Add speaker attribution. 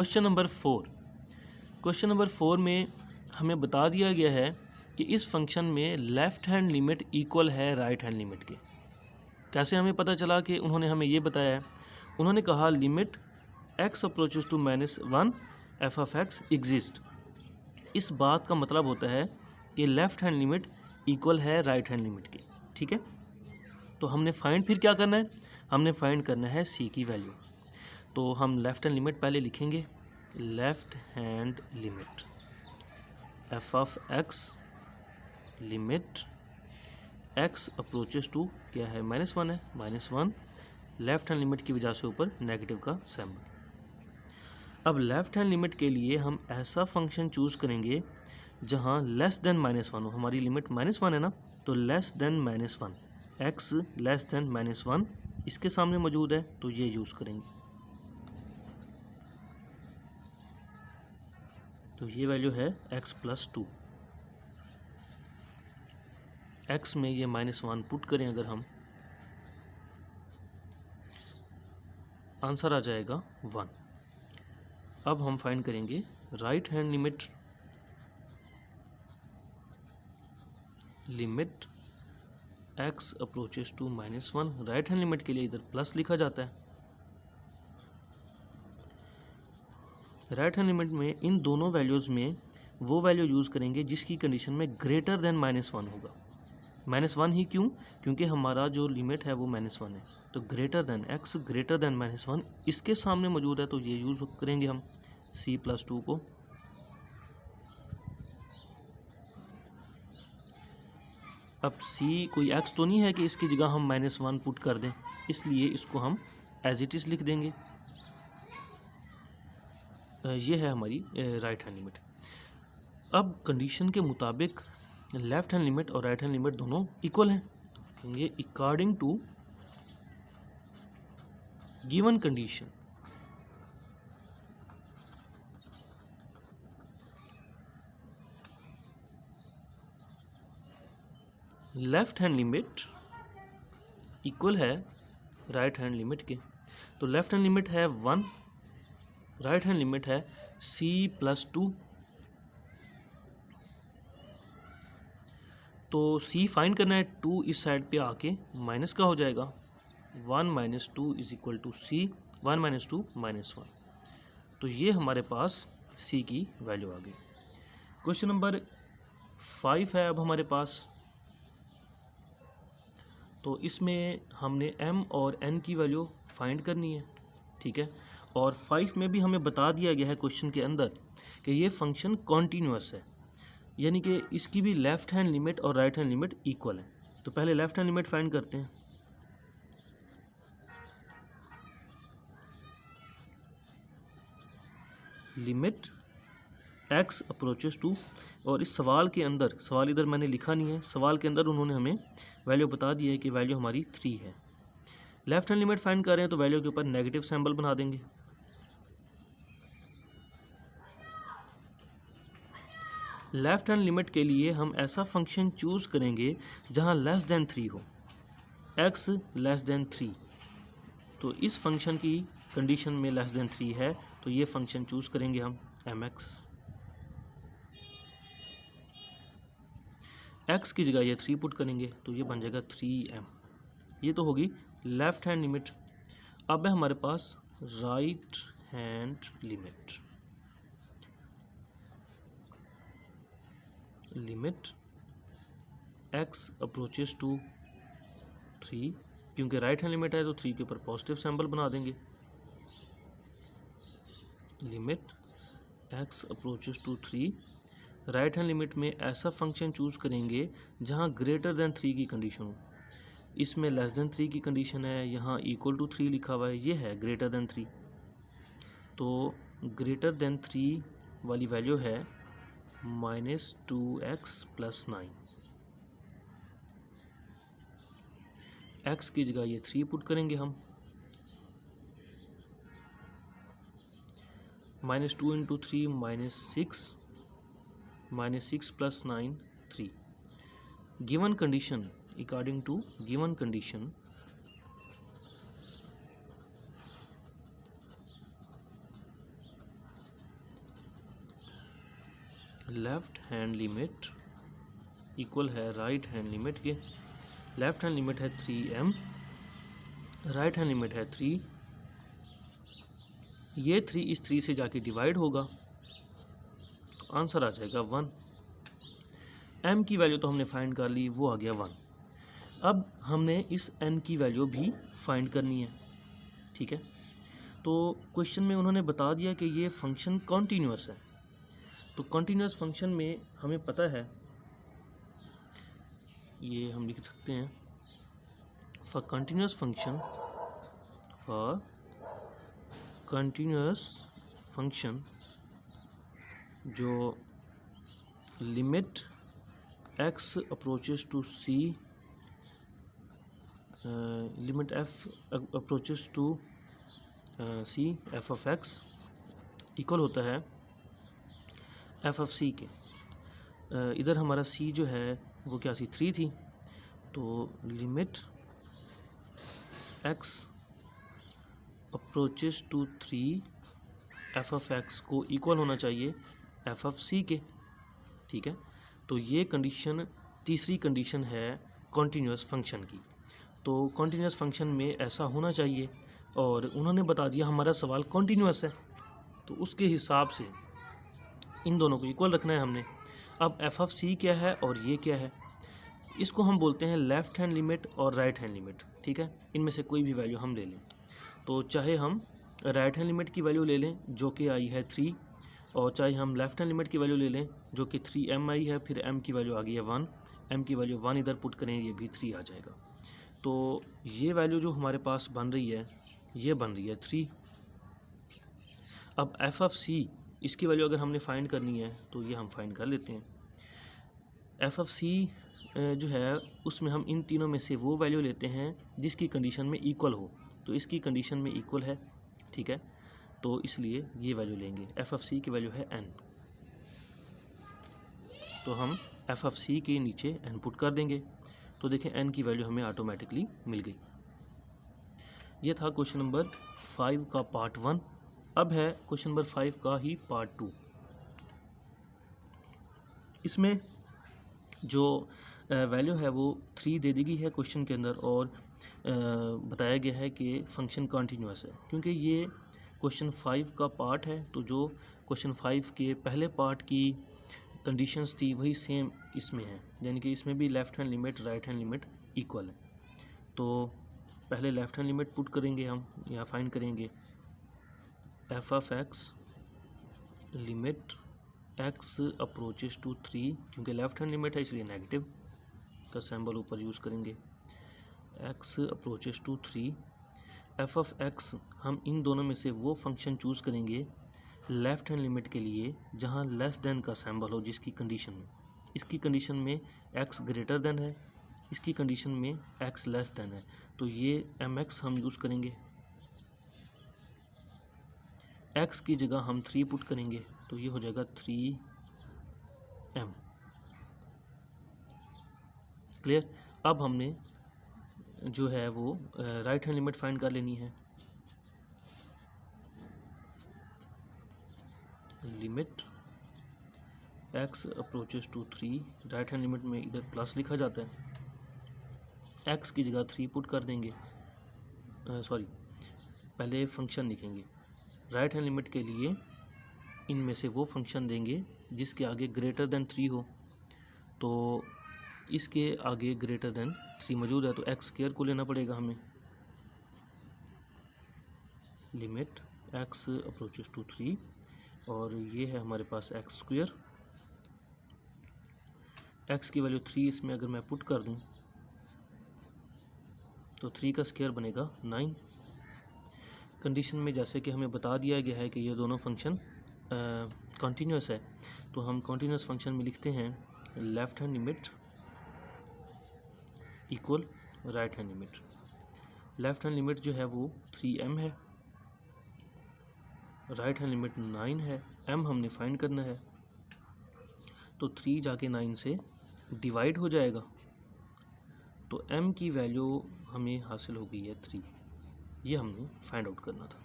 Speaker 1: Question number 4 में हमें बता दिया गया है कि इस फंक्शन में लेफ़्ट हैंड लिमिट इक्वल है राइट हैंड लिमिट के। कैसे हमें पता चला कि उन्होंने हमें ये बताया है, उन्होंने कहा limit x approaches to -1 f of x exist. इस बात का मतलब होता है कि लेफ़्ट हैंड लिमिट इक्वल है राइट हैंड लिमिट के। ठीक है, तो हमने फाइंड फिर क्या करना है, हमने फाइंड करना है c की वैल्यू। तो हम लेफ़्ट हैंड लिमिट पहले लिखेंगे, left hand limit f of x limit x approaches to क्या है -1 है, -1 लेफ़्ट हैंड लिमिट की वजह से ऊपर नेगेटिव का सिंबल। अब लेफ़्ट हैंड लिमिट के लिए हम ऐसा फंक्शन चूज़ करेंगे जहाँ लेस देन -1 हो। हमारी लिमिट -1 है ना, तो less than -1 x less than -1 इसके सामने मौजूद है, तो ये यूज़ करेंगे। तो ये वैल्यू है x + 2। x में ये -1 पुट करें अगर हम, आंसर आ जाएगा 1। अब हम फाइंड करेंगे right hand limit, limit x approaches to -1। Right hand limit के लिए इधर प्लस लिखा जाता है। राइट हैंड लिमिट में इन दोनों वैल्यूज़ में वो वैल्यू यूज़ करेंगे जिसकी कंडीशन में ग्रेटर देन -1 होगा। -1 ही क्यों, क्योंकि हमारा जो लिमिट है वो -1 है, तो greater than x greater than -1 इसके सामने मौजूद है, तो ये यूज़ करेंगे हम c + 2 को। अब c कोई x तो नहीं है कि इसकी जगह हम -1 पुट कर दें, इसलिए इसको हम एज इट इज़ लिख देंगे। ये है हमारी राइट हैंड लिमिट। अब कंडीशन के मुताबिक लेफ़्ट हैंड लिमिट और राइट हैंड लिमिट दोनों इक्वल हैं। कहेंगे according to given condition left hand limit equal है राइट हैंड लिमिट के। तो लेफ़्ट हैंड लिमिट है 1, राइट हैंड लिमिट है c + 2। तो c फाइंड करना है, 2 इस साइड पे आके माइनस का हो जाएगा, 1 - 2 = c, 1 - 2 -1। तो ये हमारे पास c की वैल्यू आ गई। क्वेश्चन नंबर 5 है अब हमारे पास। तो इसमें हमने m और n की वैल्यू फाइंड करनी है। ठीक है, और 5 में भी हमें बता दिया गया है क्वेश्चन के अंदर कि ये फंक्शन कॉन्टीन्यूअस है, यानी कि इसकी भी लेफ़्ट हैंड लिमिट और राइट हैंड लिमिट इक्वल है। तो पहले लेफ़्ट हैंड लिमिट फाइंड करते हैं। लिमिट x अप्रोचेस टू, और इस सवाल के अंदर, सवाल इधर मैंने लिखा नहीं है, सवाल के अंदर उन्होंने हमें वैल्यू बता दी है कि वैल्यू हमारी 3 है। लेफ़्ट हैंड लिमिट फाइंड कर रहे हैं तो वैल्यू के ऊपर नेगेटिव सिंबल बना देंगे। लेफ़्ट हैंड लिमिट के लिए हम ऐसा फंक्शन चूज़ करेंगे जहां लेस देन 3 हो, x लेस देन 3। तो इस फंक्शन की कंडीशन में लेस देन 3 है, तो ये फंक्शन चूज़ करेंगे हम mx। x की जगह ये 3 पुट करेंगे, तो ये बन जाएगा 3m। ये तो होगी लेफ़्ट हैंड लिमिट। अब है हमारे पास right hand limit. Limit x approaches to 3, क्योंकि राइट हैंड लिमिट है तो 3 के ऊपर पॉजिटिव सिंबल बना देंगे। Limit x approaches to 3, right hand limit में ऐसा फंक्शन चूज़ करेंगे जहां ग्रेटर देन 3 की कंडीशन हो। इसमें लेस देन 3 की कंडीशन है, यहाँ इक्वल टू 3 लिखा हुआ है, ये है ग्रेटर देन 3। तो ग्रेटर देन 3 वाली वैल्यू है -2x + 9। x की जगह ये 3 पुट करेंगे हम, -2 × 3 -6, -6 + 9 3। Given condition, according to given condition left hand limit equal है राइट हैंड लिमिट के। लेफ़्ट हैंड लिमिट है 3m, राइट हैंड लिमिट है 3। ये 3 इस 3 से जाके डिवाइड होगा, तो आंसर आ जाएगा 1। m की वैल्यू तो हमने फाइंड कर ली, वो आ गया 1। अब हमने इस n की वैल्यू भी फाइंड करनी है, ठीक है। तो क्वेश्चन में उन्होंने बता दिया कि ये फंक्शन कॉन्टीन्यूअस है। तो कॉन्टीन्यूअस फंक्शन में हमें पता है, ये हम लिख सकते हैं, फॉर कंटिन्यूअस फंक्शन जो limit x approaches to c, limit f approaches to c f of x equal होता है f ऑफ c के। इधर हमारा c जो है वो क्या थी, 3 थी, तो limit x approaches to 3 f of x को इक्वल होना चाहिए f ऑफ c के, ठीक है। तो ये कंडीशन, तीसरी कंडीशन है कॉन्टीन्यूअस फंक्शन की। तो कॉन्टीन्यूअस फंक्शन में ऐसा होना चाहिए, और उन्होंने बता दिया हमारा सवाल कॉन्टीन्यूअस है, तो उसके हिसाब से इन दोनों को इक्वल रखना है हमने। अब f ऑफ c क्या है और ये क्या है, इसको हम बोलते हैं लेफ़्ट हैंड लिमिट और राइट हैंड लिमिट, ठीक है। इनमें से कोई भी वैल्यू हम ले लें, तो चाहे हम राइट हैंड लिमिट की वैल्यू ले लें जो कि आई है 3, और चाहे हम लेफ़्ट हैंड लिमिट की वैल्यू ले लें जो कि 3m आई है, फिर m की वैल्यू आ गई है 1, m की वैल्यू 1 इधर पुट करें, ये भी 3 आ जाएगा। तो ये वैल्यू जो हमारे पास बन रही है, ये बन रही है 3। अब f ऑफ c, इसकी वैल्यू अगर हमने फाइंड करनी है तो ये हम फाइंड कर लेते हैं। f ऑफ c जो है उसमें हम इन तीनों में से वो वैल्यू लेते हैं जिसकी कंडीशन में इक्वल हो, तो इसकी कंडीशन में इक्वल है, ठीक है, तो इसलिए ये वैल्यू लेंगे। f ऑफ c की वैल्यू है n, तो हम f ऑफ c के नीचे n पुट कर देंगे, तो देखें n की वैल्यू हमें ऑटोमेटिकली मिल गई। ये था क्वेश्चन नंबर 5 का पार्ट 1। अब है क्वेश्चन नंबर 5 का ही पार्ट 2। इसमें जो वैल्यू है वो 3 दे दी गई है क्वेश्चन के अंदर, और बताया गया है कि फंक्शन कॉन्टीन्यूअस है। क्योंकि ये क्वेश्चन 5 का पार्ट है, तो जो क्वेश्चन 5 के पहले पार्ट की कंडीशंस थी वही सेम इसमें है, यानी कि इसमें भी left hand limit right hand limit equal है। तो पहले लेफ़्ट हैंड लिमिट पुट करेंगे हम, या फाइंड करेंगे f of x limit x approaches to 3, क्योंकि लेफ़्ट हैंड लिमिट है इसलिए नेगेटिव का सिंबल ऊपर यूज़ करेंगे, x approaches to 3 f of x। हम इन दोनों में से वो फंक्शन चूज़ करेंगे लेफ़्ट हैंड लिमिट के लिए जहाँ लेस देन का सिंबल हो, जिसकी कंडीशन में, इसकी कंडीशन में x ग्रेटर देन है, इसकी कंडीशन में x लेस देन है, तो ये mx हम यूज़ करेंगे। x की जगह हम 3 पुट करेंगे, तो ये हो जाएगा 3m। क्लियर। अब हमने जो है वो राइट हैंड लिमिट फाइंड कर लेनी है। Limit x approaches to 3, right hand limit में इधर प्लस लिखा जाता है, x की जगह 3 पुट कर देंगे, पहले फंक्शन लिखेंगे। राइट हैंड लिमिट के लिए इनमें से वो फंक्शन देंगे जिसके आगे ग्रेटर देन 3 हो, तो इसके आगे ग्रेटर देन 3 मौजूद है, तो x स्क्वायर को लेना पड़ेगा हमें। लिमिट x अप्रोचेस टू 3, और ये है हमारे पास x स्क्वायर। x की वैल्यू 3 इसमें अगर मैं पुट कर दूं तो 3 का स्क्वायर बनेगा 9। कंडीशन में जैसे कि हमें बता दिया गया है कि ये दोनों फंक्शन कॉन्टीन्यूअस है, तो हम कॉन्टीन्यूअस फंक्शन में लिखते हैं left hand limit equal right hand limit. Left hand limit जो है वो 3m है, राइट हैंड लिमिट 9 है, m हमने फाइंड करना है, तो 3 जाके 9 से डिवाइड हो जाएगा, तो m की वैल्यू हमें हासिल हो गई है 3। ये हमने फाइंड आउट करना था।